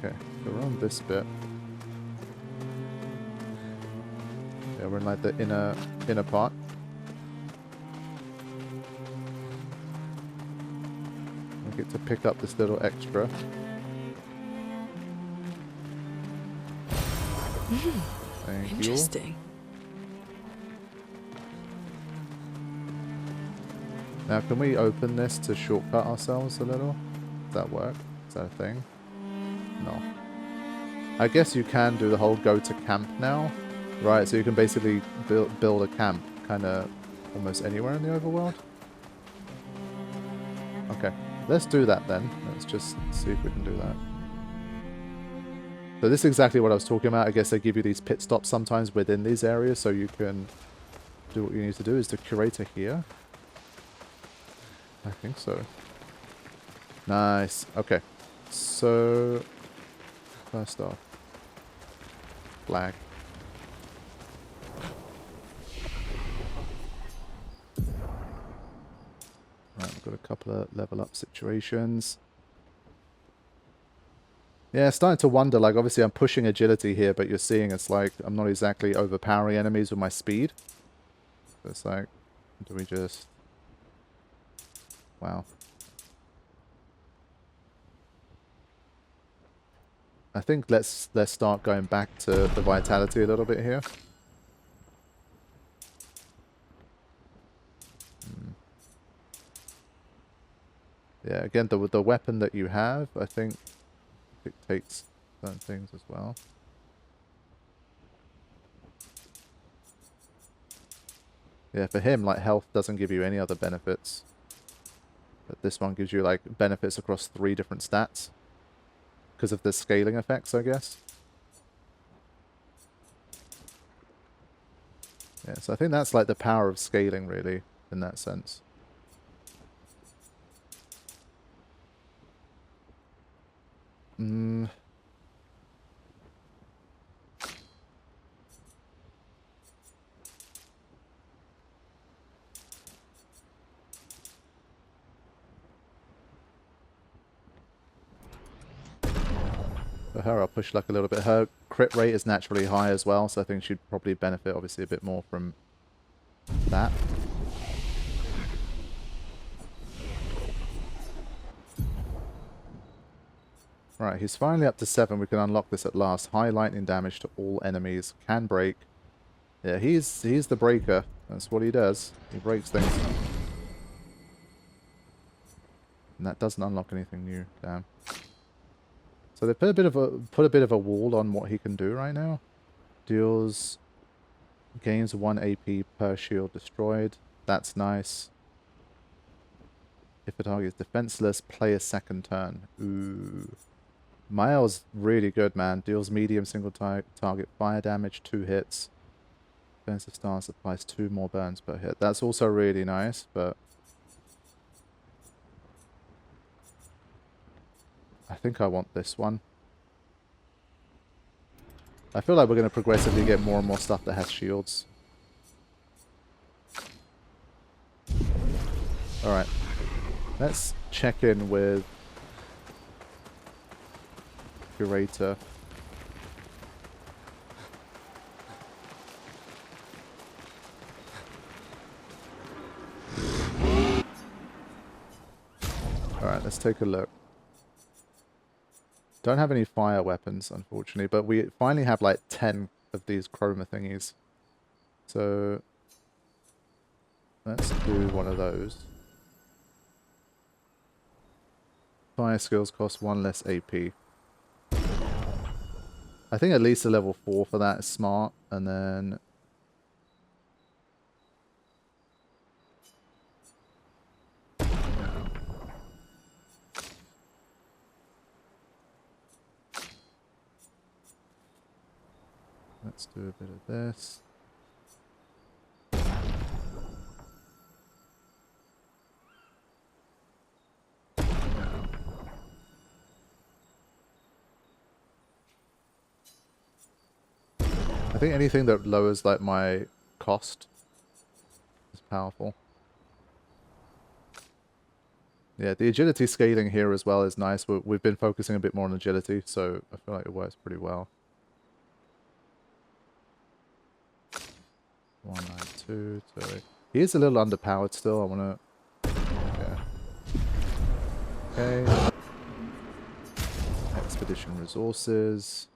Okay, so we're on this bit. Yeah, we're in like the inner part. We get to pick up this little extra. Thank Interesting. you. Now, can we open this to shortcut ourselves a little? Does that work? Is that a thing? No. I guess you can do the whole go to camp now, right? So you can basically build a camp kind of almost anywhere in the overworld. Okay, let's do that then. Let's just see if we can do that. So this is exactly what I was talking about. I guess they give you these pit stops sometimes within these areas, so you can do what you need to do. Is the curator here? I think so. Nice. Okay. So, first off, flag. Right, we've got a couple of level up situations. Yeah, starting to wonder, like, obviously I'm pushing agility here, but you're seeing it's like I'm not exactly overpowering enemies with my speed. So it's like, do we just... Wow. I think let's start going back to the vitality a little bit here. Yeah, again, the weapon that you have, I think, dictates certain things as well. Yeah, for him, like, health doesn't give you any other benefits. But this one gives you, like, benefits across 3 different stats. Because of the scaling effects, I guess. Yeah, so I think that's, like, the power of scaling, really, in that sense. For her, I'll push luck a little bit. Her crit rate is naturally high as well, so I think she'd probably benefit, obviously, a bit more from that. Right, he's finally up to 7. We can unlock this at last. High lightning damage to all enemies. Can break. Yeah, he's the breaker. That's what he does. He breaks things. And that doesn't unlock anything new. Damn. So they put a bit of a wall on what he can do right now. Gains 1 AP per shield destroyed. That's nice. If a target is defenseless, play a second turn. Ooh. Miles really good, man. Deals medium single target fire damage, 2 hits. Defensive stance applies 2 more burns per hit. That's also really nice, but I think I want this one. I feel like we're going to progressively get more and more stuff that has shields. Alright. Let's check in with Curator. Alright, let's take a look. Don't have any fire weapons, unfortunately, but we finally have like 10 of these chroma thingies. So let's do one of those. Fire skills cost 1 less AP. I think at least a level 4 for that is smart, and then... Let's do a bit of this. I think anything that lowers like my cost is powerful. Yeah, the agility scaling here as well is nice. We've been focusing a bit more on agility, so I feel like it works pretty well. 192, 2. He is a little underpowered still. I want to... Yeah. Okay. Expedition resources.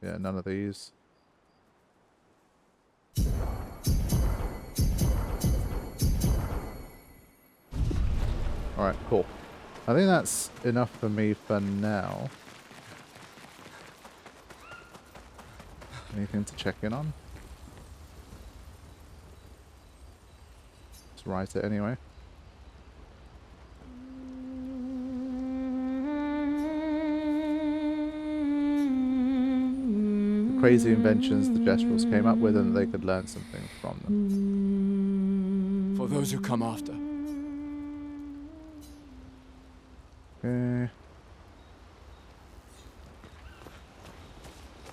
Yeah, none of these. Alright, cool. I think that's enough for me for now. Anything to check in on? Let's write it anyway. The crazy inventions the Gestrals came up with, and they could learn something from them. For those who come after. Okay.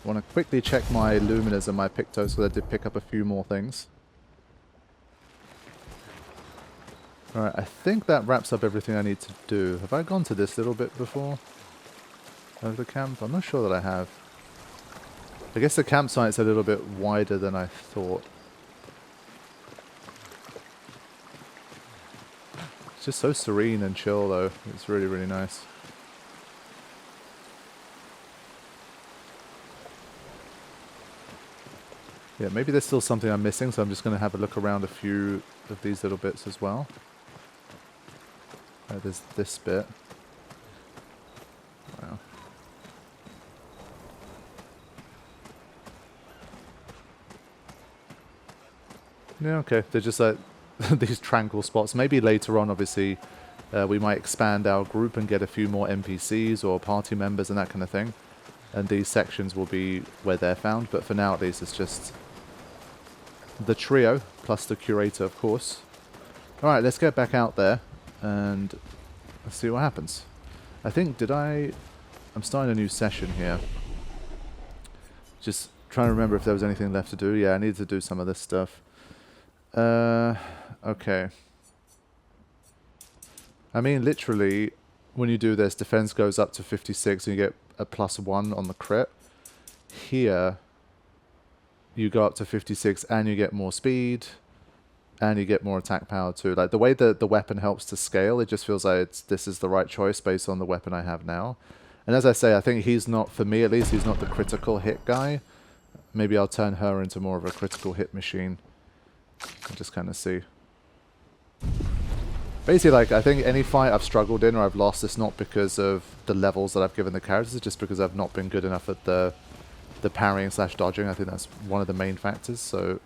I want to quickly check my Luminas and my Pictos because I did pick up a few more things. Alright, I think that wraps up everything I need to do. Have I gone to this little bit before? Of the camp? I'm not sure that I have. I guess the campsite's a little bit wider than I thought. It's just so serene and chill though. It's really, really nice. Yeah, maybe there's still something I'm missing, so I'm just going to have a look around a few of these little bits as well. There's this bit. Wow. Yeah, okay. They're just like these tranquil spots. Maybe later on, obviously, we might expand our group and get a few more NPCs or party members and that kind of thing. And these sections will be where they're found. But for now, at least, it's just the trio, plus the curator, of course. Alright, let's get back out there and let's see what happens. I think, I'm starting a new session here. Just trying to remember if there was anything left to do. Yeah, I needed to do some of this stuff. Okay. I mean, literally, when you do this, defense goes up to 56 and you get a +1 on the crit. Here, you go up to 56 and you get more speed and you get more attack power too. Like the way that the weapon helps to scale, it just feels like this is the right choice based on the weapon I have now. And as I say, I think he's not, for me at least, he's not the critical hit guy. Maybe I'll turn her into more of a critical hit machine. And just kind of see. Basically, like, I think any fight I've struggled in or I've lost, it's not because of the levels that I've given the characters, it's just because I've not been good enough at the parrying / dodging. I think that's one of the main factors, so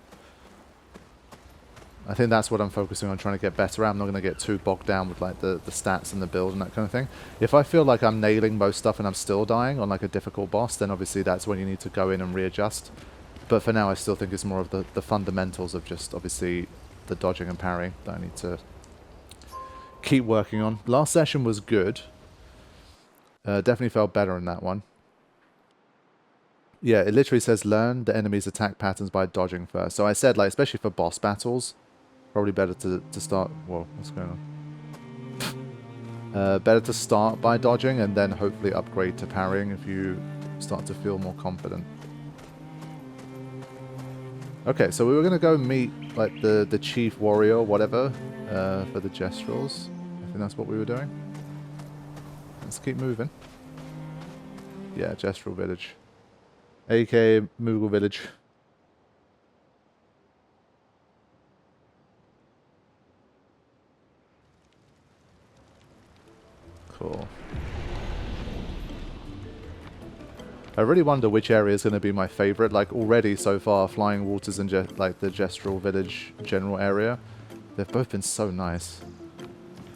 I think that's what I'm focusing on, trying to get better at. I'm not going to get too bogged down with like the stats and the build and that kind of thing. If I feel like I'm nailing most stuff and I'm still dying on like a difficult boss, then obviously that's when you need to go in and readjust. But for now, I still think it's more of the fundamentals of just obviously the dodging and parrying that I need to keep working on. Last session was good. Definitely felt better in that one. Yeah, it literally says learn the enemy's attack patterns by dodging first. So I said, like, especially for boss battles, probably better to start... Whoa, what's going on? Better to start by dodging and then hopefully upgrade to parrying if you start to feel more confident. Okay, so we were going to go meet, like, the chief warrior or whatever for the Gestrals. I think that's what we were doing. Let's keep moving. Yeah, Gestral Village. aka Moogle Village. Cool. I really wonder which area is going to be my favorite. Like already so far, Flying Waters and like the Gestral Village general area, they've both been so nice.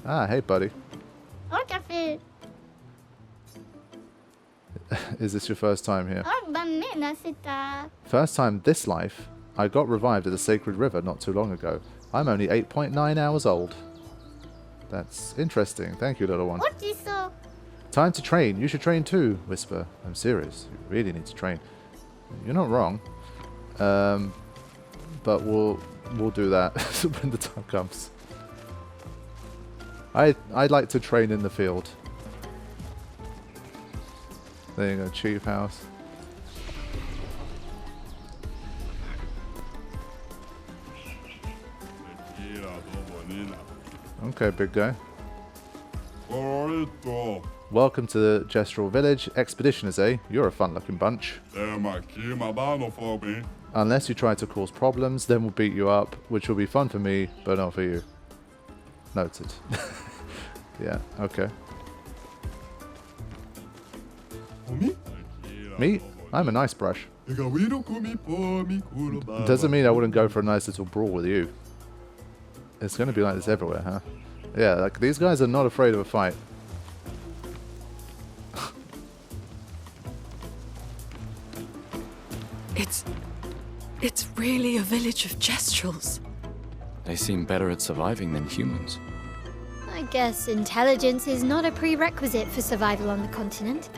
Ah, hey buddy. Is this your first time here? First time this life. I got revived at the Sacred River not too long ago. I'm only 8.9 hours old. That's interesting. Thank you, little one. Time to train. You should train too, Whisper. I'm serious. You really need to train. You're not wrong. But we'll do that when the time comes. I'd like to train in the field. There you go, chief house. Okay, big guy. Welcome to the Gestral village. Expeditioners, eh? You're a fun-looking bunch. Unless you try to cause problems, then we'll beat you up, which will be fun for me, but not for you. Noted. Yeah, okay. Me? I'm a nice brush. Doesn't mean I wouldn't go for a nice little brawl with you. It's going to be like this everywhere, huh? Yeah, like these guys are not afraid of a fight. It's really a village of Gestrals. They seem better at surviving than humans. I guess intelligence is not a prerequisite for survival on the continent.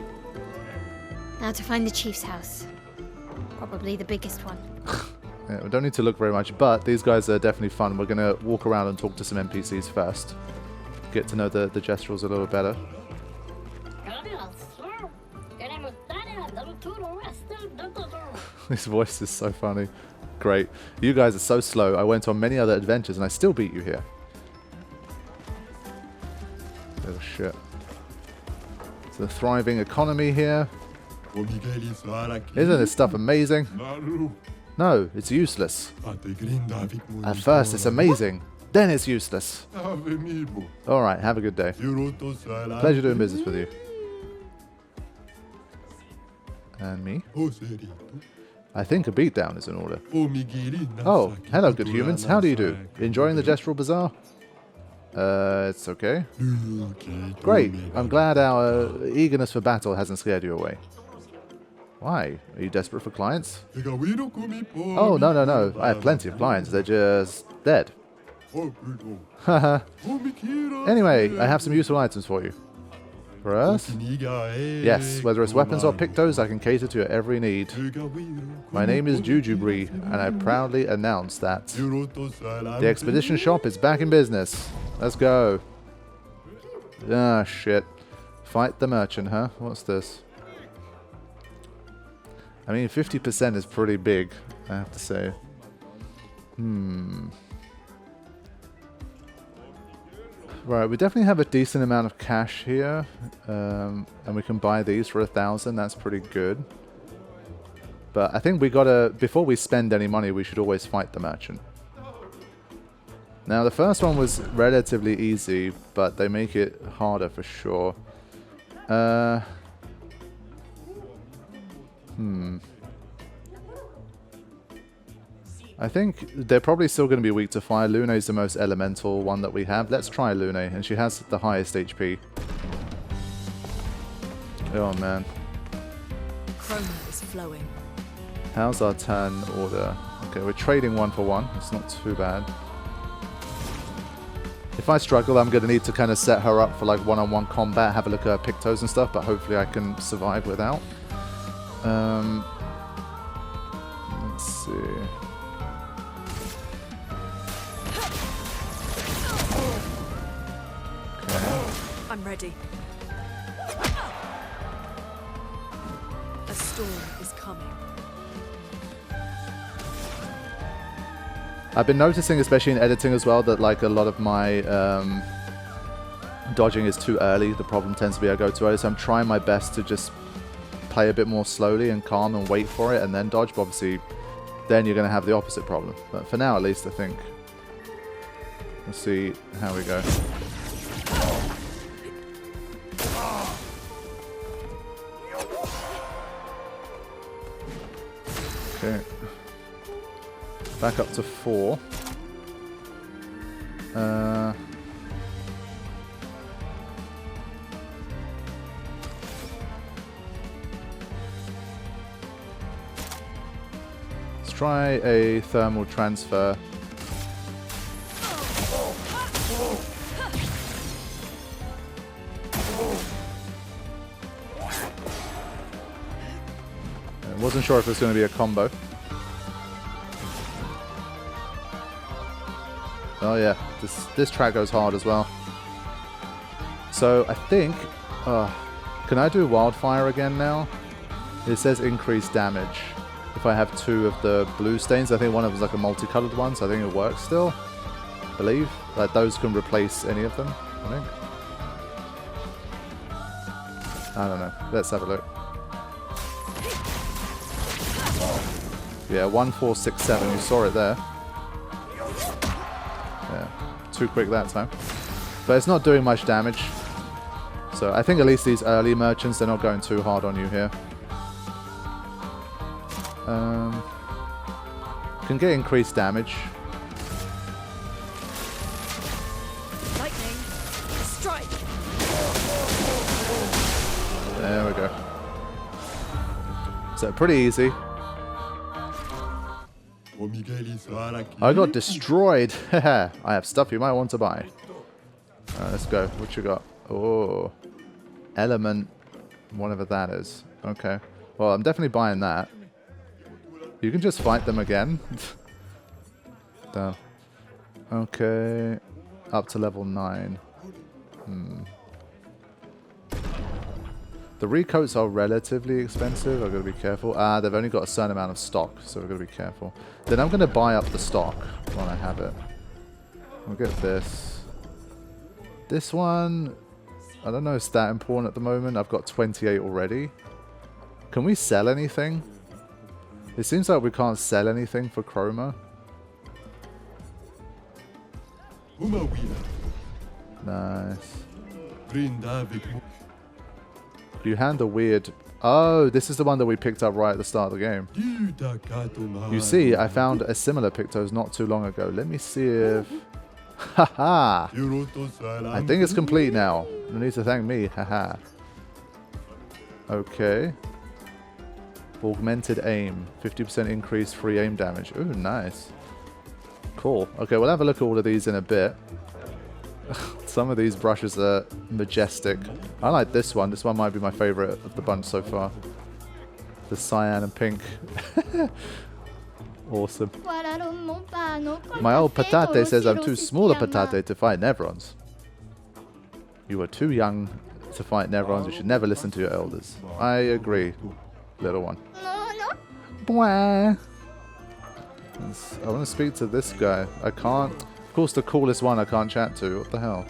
Now to find the chief's house. Probably the biggest one. Yeah, we don't need to look very much, but these guys are definitely fun. We're going to walk around and talk to some NPCs first. Get to know the Gestrals a little better. His voice is so funny. Great. You guys are so slow. I went on many other adventures and I still beat you here. Oh shit. It's a thriving economy here. Isn't this stuff amazing? No, it's useless. At first it's amazing, then it's useless. Alright, have a good day. Pleasure doing business with you. And me? I think a beatdown is in order. Oh, hello good humans, how do you do? Enjoying the Gestral Bazaar? It's okay. Great, I'm glad our eagerness for battle hasn't scared you away. Why? Are you desperate for clients? Oh, no. I have plenty of clients. They're just dead. Haha. Anyway, I have some useful items for you. For us? Yes, whether it's weapons or pictos, I can cater to your every need. My name is Jujubri, and I proudly announce that the expedition shop is back in business. Let's go. Ah, shit. Fight the merchant, huh? What's this? I mean, 50% is pretty big, I have to say. Right, we definitely have a decent amount of cash here. And we can buy these for 1,000. That's pretty good. But I think we gotta, before we spend any money, we should always fight the merchant. Now, the first one was relatively easy, but they make it harder for sure. I think they're probably still going to be weak to fire. Lune is the most elemental one that we have. Let's try Lune, and she has the highest HP. Oh man. Chroma is flowing. How's our turn order? Okay, we're trading 1 for 1. It's not too bad. If I struggle, I'm going to need to kind of set her up for like one-on-one combat, have a look at her pictos and stuff, but hopefully I can survive without. Let's see. I'm ready. A storm is coming. I've been noticing, especially in editing as well, that like a lot of my dodging is too early. The problem tends to be I go too early, so I'm trying my best to just play a bit more slowly and calm and wait for it and then dodge. But obviously, then you're going to have the opposite problem. But for now, at least, I think. Let's see how we go. Okay. Back up to 4. Let's try a thermal transfer. I wasn't sure if it was going to be a combo. Oh yeah, this track goes hard as well. So I think... can I do wildfire again now? It says increased damage. If I have 2 of the blue stains, I think one of them is like a multicolored one, so I think it works still. I believe. Like those can replace any of them, I think. I don't know. Let's have a look. Yeah, 1, 4, 6, 7. You saw it there. Yeah, too quick that time. But it's not doing much damage. So I think at least these early merchants, they're not going too hard on you here. Can get increased damage. Lightning. Strike. There we go. So pretty easy. I got destroyed. I have stuff you might want to buy. Alright, let's go. What you got? Oh. Element. Whatever that is. Okay. Well, I'm definitely buying that. You can just fight them again. Damn. Okay. Up to level 9. The recoats are relatively expensive. I've got to be careful. They've only got a certain amount of stock, so we've got to be careful. Then I'm going to buy up the stock when I have it. We'll get this. This one, I don't know if it's that important at the moment. I've got 28 already. Can we sell anything? It seems like we can't sell anything for Chroma. Nice. You hand a weird... Oh, this is the one that we picked up right at the start of the game. You see, I found a similar Pictos not too long ago. Let me see if... Haha! I think it's complete now. You need to thank me. Haha. Okay. Augmented aim. 50% increased free aim damage. Ooh, nice. Cool. Okay, we'll have a look at all of these in a bit. Some of these brushes are majestic. I like this one. This one might be my favorite of the bunch so far. The cyan and pink. Awesome. My old patate says I'm too small a patate to fight Nevrons. You are too young to fight Nevrons. You should never listen to your elders. I agree, little one. Bwah. I want to speak to this guy. I can't. Of course, the coolest one I can't chat to. What the hell?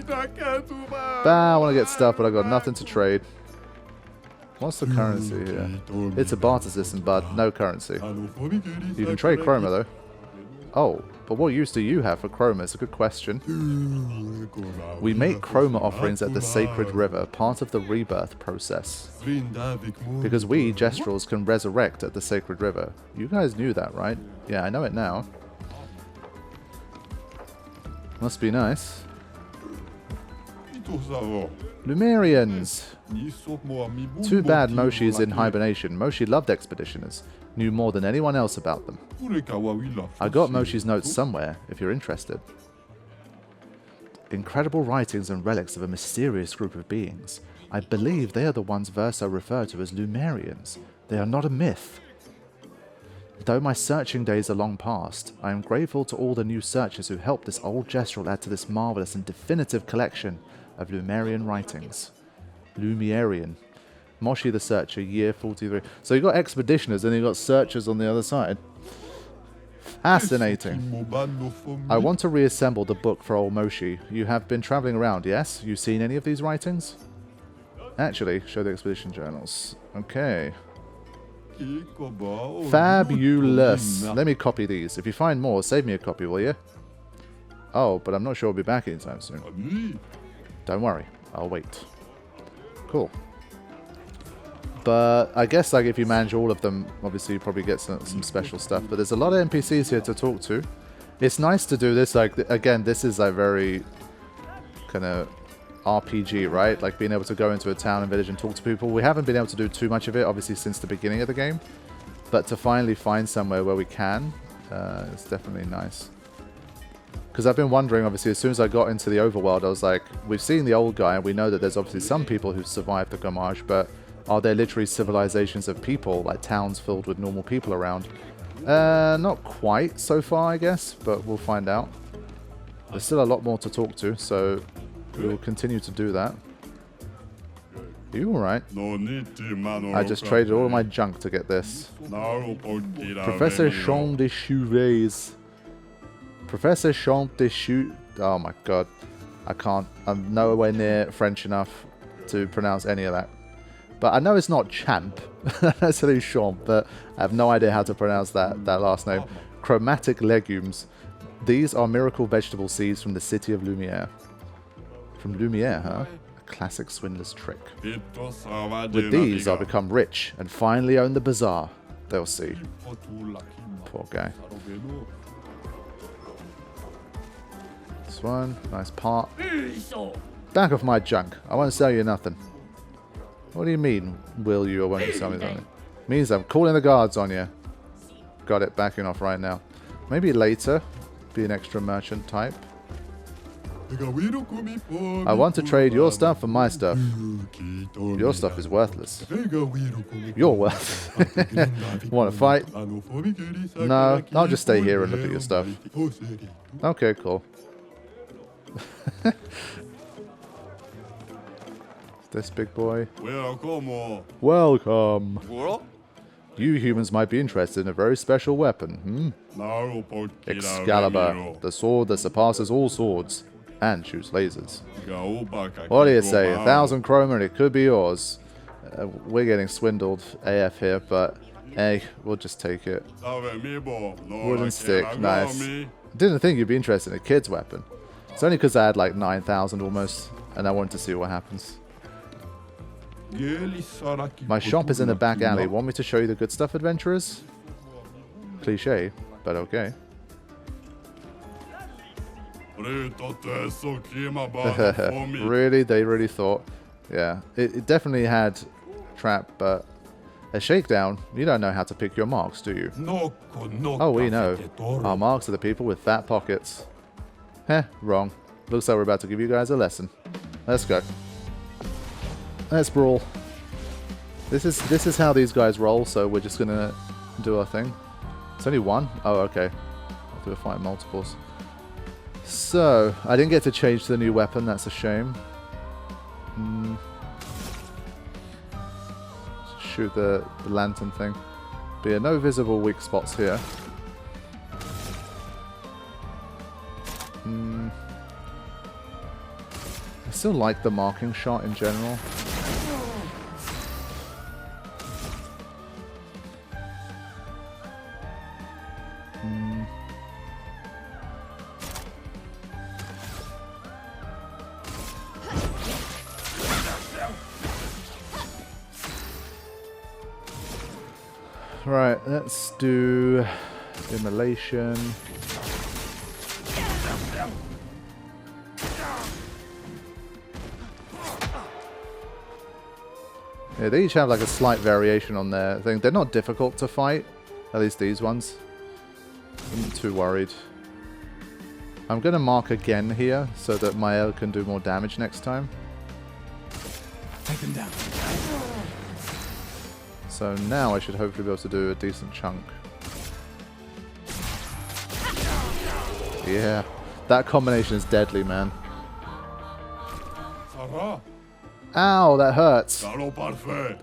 Bah, I want to get stuff, but I got nothing to trade. What's the currency here? It's a barter system, but no currency. You can trade Chroma, though. Oh, but what use do you have for Chroma? It's a good question. We make Chroma offerings at the Sacred River, part of the rebirth process. Because we, Gestrals, can resurrect at the Sacred River. You guys knew that, right? Yeah, I know it now. Must be nice. Lumerians! Too bad Moshi is in hibernation. Moshi loved expeditioners. Knew more than anyone else about them. I got Moshi's notes somewhere, if you're interested. Incredible writings and relics of a mysterious group of beings. I believe they are the ones Verso referred to as Lumerians. They are not a myth. Though my searching days are long past, I am grateful to all the new searchers who helped this old Gestral add to this marvelous and definitive collection of Lumerian writings. Lumerian. Moshi the Searcher, year 43. So you got expeditioners and you got searchers on the other side. Fascinating. I want to reassemble the book for old Moshi. You have been traveling around, yes? You seen any of these writings? Actually, show the expedition journals. Okay. Fabulous. Let me copy these. If you find more, save me a copy, will you? Oh, but I'm not sure I'll be back anytime soon. Don't worry. I'll wait. Cool. But I guess like if you manage all of them, obviously you probably get some special stuff. But there's a lot of NPCs here to talk to. It's nice to do this. Like again, this is a very kind of RPG, right? Like being able to go into a town and village and talk to people. We haven't been able to do too much of it, obviously, since the beginning of the game. But to finally find somewhere where we can, it's definitely nice. Because I've been wondering, obviously, as soon as I got into the overworld, I was like, we've seen the old guy, and we know that there's obviously some people who've survived the Gomage, but are there literally civilizations of people, like towns filled with normal people around? Not quite so far, I guess, but we'll find out. There's still a lot more to talk to, so we will continue to do that. Are you alright? I just traded all of my junk to get this. Professor Champ de Chouvaise. Professor Champ de Chou... Oh my god. I can't. I'm nowhere near French enough to pronounce any of that. But I know it's not Champ. That's really Champ, but I have no idea how to pronounce that last name. Chromatic legumes. These are miracle vegetable seeds from the city of Lumiere. From Lumiere, huh? A classic swindler's trick. With these, I'll become rich and finally own the bazaar. They'll see. Poor guy. This one. Nice part. Back off my junk. I won't sell you nothing. What do you mean, will you or won't you sell me something? Means I'm calling the guards on you. Got it, backing off right now. Maybe later, be an extra merchant type. I want to trade your stuff for my stuff. Your stuff is worthless. You're worthless. Want to fight? No, I'll just stay here and look at your stuff. Okay, cool. This big boy. Welcome. You humans might be interested in a very special weapon, Excalibur, the sword that surpasses all swords, and shoots lasers. What do you say? 1,000 chroma and it could be yours. We're getting swindled AF here, but hey, we'll just take it. Wooden stick, nice. Didn't think you'd be interested in a kid's weapon. It's only because I had like 9,000 almost, and I wanted to see what happens. My shop is in the back alley. Want me to show you the good stuff, adventurers? Cliche, but okay. Really? They really thought. Yeah, it definitely had trap, but a shakedown, you don't know how to pick your marks, do you? Oh, we know. Our marks are the people with fat pockets. Heh, wrong. Looks like we're about to give you guys a lesson. Let's go. Let's brawl. This is how these guys roll, so we're just gonna do our thing. It's only one? Oh, okay. I thought we were fighting multiples. So, I didn't get to change to the new weapon, that's a shame. Shoot the lantern thing. But yeah, no visible weak spots here. I still like the marking shot in general. Right, let's do immolation. Yeah, they each have like a slight variation on their thing. They're not difficult to fight, at least these ones. I'm not too worried. I'm going to mark again here so that Mael can do more damage next time. Take them down. So now I should hopefully be able to do a decent chunk. Yeah, that combination is deadly, man. Ow, that hurts.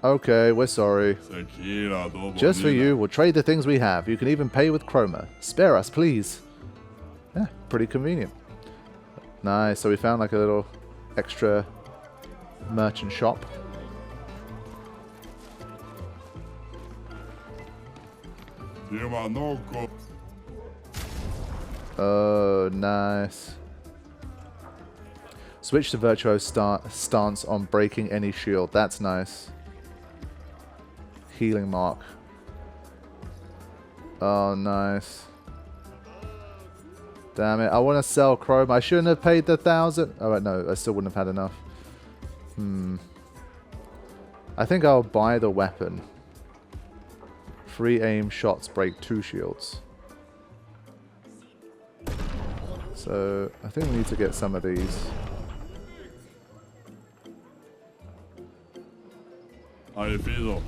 Okay, we're sorry. Just for you, we'll trade the things we have. You can even pay with chroma. Spare us, please. Yeah, pretty convenient. Nice, so we found like a little extra merchant shop. Oh, nice. Switch to virtuoso stance on breaking any shield. That's nice. Healing mark. Oh, nice. Damn it. I want to sell chrome. I shouldn't have paid the 1,000. Oh, no. I still wouldn't have had enough. I think I'll buy the weapon. Free aim shots break 2 shields. So, I think we need to get some of these. Yeah,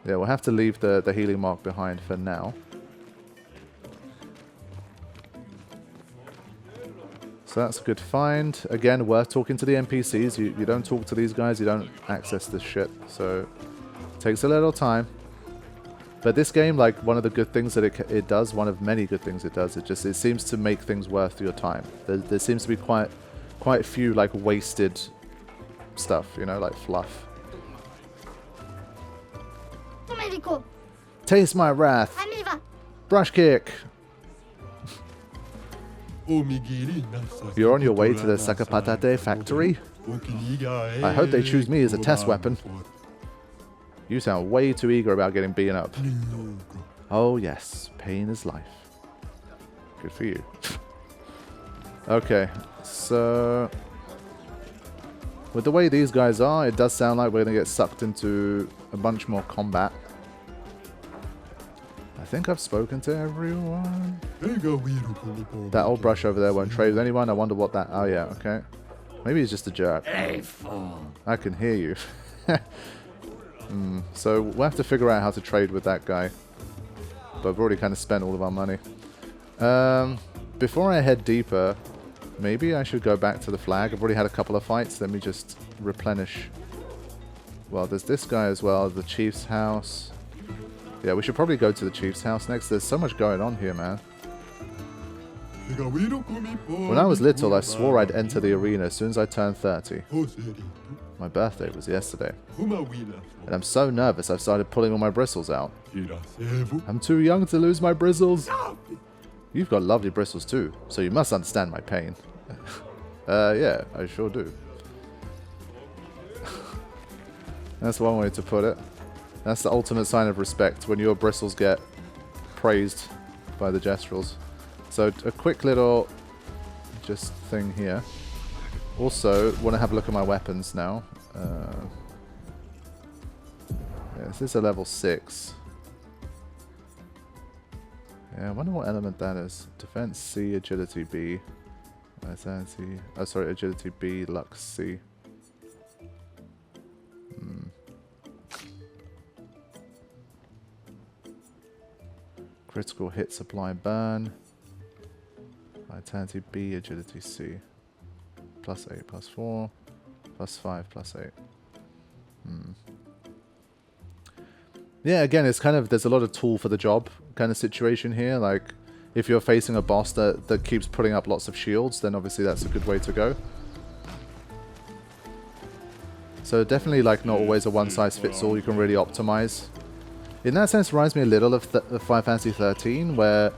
we'll have to leave the healing mark behind for now. So that's a good find. Again, worth talking to the NPCs. You don't talk to these guys, you don't access this shit. So it takes a little time. But this game, like, one of the good things that it does, one of many good things it does, it seems to make things worth your time. There seems to be quite a few, like, wasted stuff, you know, like fluff. Taste my wrath. Brush kick. You're on your way to the Sakapatate factory? I hope they choose me as a test weapon. You sound way too eager about getting beaten up. Oh yes, pain is life. Good for you. Okay, so with the way these guys are, it does sound like we're going to get sucked into a bunch more combat. I think I've spoken to everyone. That old brush over there won't trade with anyone. I wonder what that... Oh yeah, okay. Maybe he's just a jerk. I can hear you. So we'll have to figure out how to trade with that guy. But we've already kind of spent all of our money. Before I head deeper, maybe I should go back to the flag. I've already had a couple of fights. Let me just replenish. Well, there's this guy as well, the chief's house. Yeah, we should probably go to the chief's house next. There's so much going on here, man. When I was little, I swore I'd enter the arena as soon as I turned 30. My birthday was yesterday. And I'm so nervous I've started pulling all my bristles out. I'm too young to lose my bristles. You've got lovely bristles too, so you must understand my pain. Yeah, I sure do. That's one way to put it. That's the ultimate sign of respect, when your bristles get praised by the Gestrals. So a quick little just thing here. Also, want to have a look at my weapons now. Yeah, this is a level 6. Yeah, I wonder what element that is. Defense C, agility B. Vitality. Oh, sorry, agility B, luck C. Critical hit, supply, burn. Vitality B, agility C. Plus 8, plus 4, plus 5, plus 8. Yeah, again, it's kind of, there's a lot of tool for the job kind of situation here. Like, if you're facing a boss that keeps putting up lots of shields, then obviously that's a good way to go. So definitely, like, not always a one-size-fits-all. You can really optimize. In that sense, it reminds me a little of Final Fantasy 13, where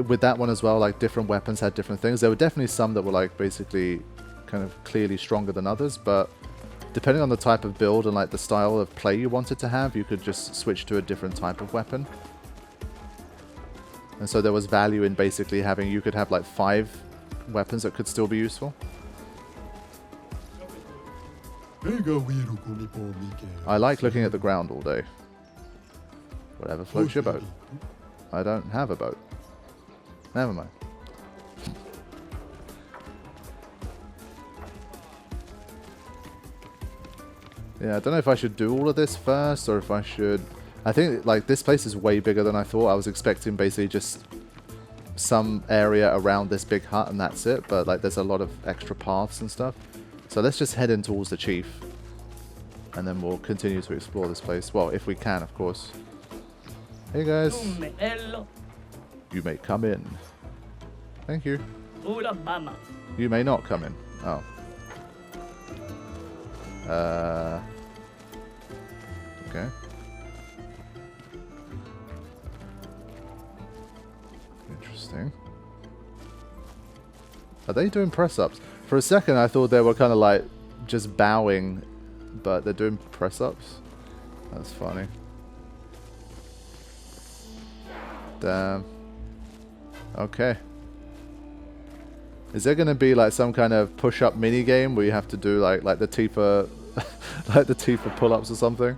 with that one as well, like, different weapons had different things. There were definitely some that were, like, basically kind of clearly stronger than others, but depending on the type of build and, like, the style of play you wanted to have, you could just switch to a different type of weapon. And so there was value in basically having, you could have, like, 5 weapons that could still be useful. I like looking at the ground all day. Whatever floats your boat. I don't have a boat. Never mind. Yeah, I don't know if I should do all of this first or if I should... I think, like, this place is way bigger than I thought. I was expecting basically just some area around this big hut and that's it. But, like, there's a lot of extra paths and stuff. So let's just head in towards the chief. And then we'll continue to explore this place. Well, if we can, of course. Hey, guys. You may come in. Thank you. You may not come in. Oh. Okay. Interesting. Are they doing press-ups? For a second, I thought they were kind of like just bowing, but they're doing press-ups. That's funny. Damn. Okay. Is there going to be like some kind of push-up mini game where you have to do like the Tifa like the Tifa pull-ups or something?